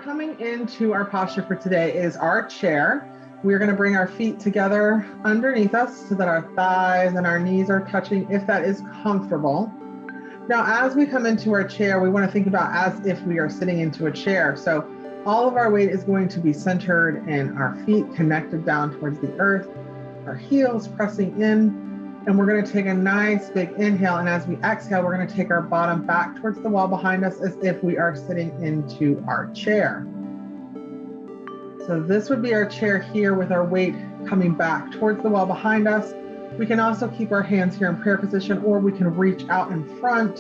coming into our posture for today is our chair. We're going to bring our feet together underneath us so that our thighs and our knees are touching if that is comfortable. Now, as we come into our chair, we want to think about as if we are sitting into a chair. So all of our weight is going to be centered in our feet connected down towards the earth, our heels pressing in, and we're going to take a nice big inhale. And as we exhale, we're going to take our bottom back towards the wall behind us as if we are sitting into our chair. So this would be our chair here with our weight coming back towards the wall behind us. We can also keep our hands here in prayer position, or we can reach out in front.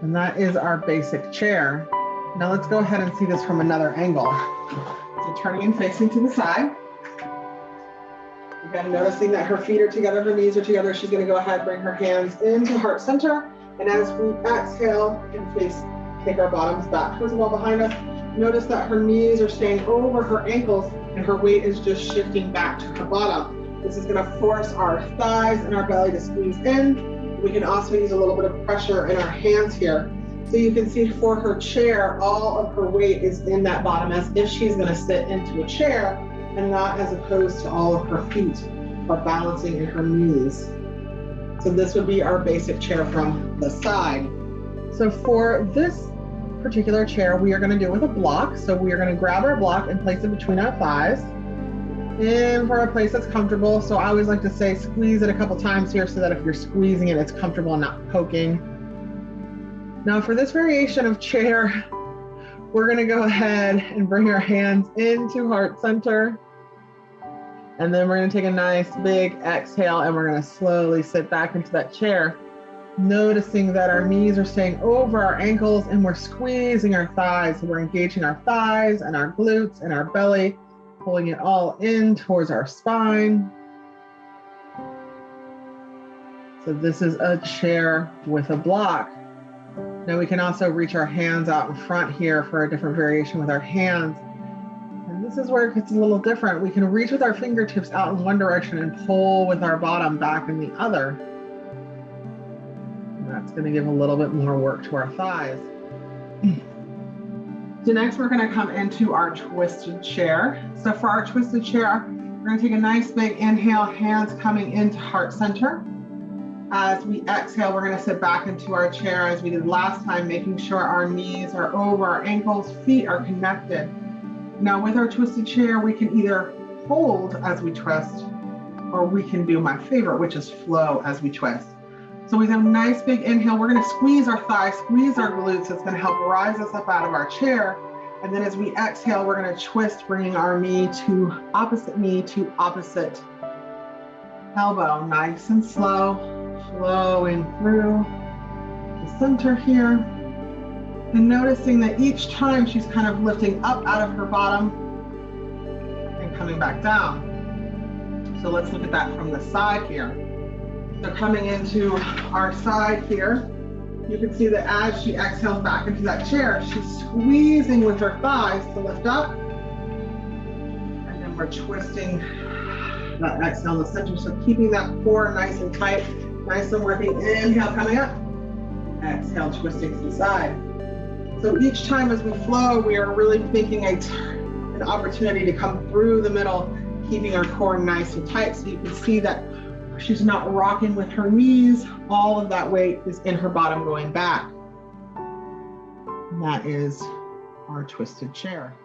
And that is our basic chair. Now let's go ahead and see this from another angle. So turning and facing to the side. Again, noticing that her feet are together, her knees are together. She's going to go ahead, bring her hands into heart center. And as we exhale and take our bottoms back towards the wall behind us. Notice that her knees are staying over her ankles and her weight is just shifting back to her bottom. This is going to force our thighs and our belly to squeeze in. We can also use a little bit of pressure in our hands here. So you can see for her chair, all of her weight is in that bottom as if she's going to sit into a chair, and not as opposed to all of her feet are balancing in her knees. So this would be our basic chair from the side. So for this particular chair, we are going to do it with a block. So we are going to grab our block and place it between our thighs and for a place that's comfortable. So I always like to say squeeze it a couple times here so that if you're squeezing it, it's comfortable and not poking. Now for this variation of chair, we're going to go ahead and bring our hands into heart center. And then we're going to take a nice big exhale and we're going to slowly sit back into that chair. Noticing that our knees are staying over our ankles and we're squeezing our thighs. So we're engaging our thighs and our glutes and our belly, pulling it all in towards our spine. So this is a chair with a block. Now we can also reach our hands out in front here for a different variation with our hands. And this is where it gets a little different. We can reach with our fingertips out in one direction and pull with our bottom back in the other. That's going to give a little bit more work to our thighs. So next we're going to come into our twisted chair. So for our twisted chair, we're going to take a nice big inhale, hands coming into heart center. As we exhale, we're going to sit back into our chair as we did last time, making sure our knees are over our ankles, feet are connected. Now with our twisted chair, we can either hold as we twist, or we can do my favorite, which is flow as we twist. So we have a nice big inhale. We're going to squeeze our thighs, squeeze our glutes. It's going to help rise us up out of our chair. And then as we exhale, we're going to twist, bringing our knee to opposite elbow. Nice and slow, flowing through the center here. And noticing that each time she's kind of lifting up out of her bottom and coming back down. So let's look at that from the side here. So coming into our side here, you can see that as she exhales back into that chair, she's squeezing with her thighs to lift up. And then we're twisting that exhale in the center. So keeping that core nice and tight, nice and working. Inhale, coming up. Exhale, twisting to the side. So each time as we flow, we are really thinking an opportunity to come through the middle, keeping our core nice and tight. So you can see that she's not rocking with her knees. All of that weight is in her bottom going back. And that is our twisted chair.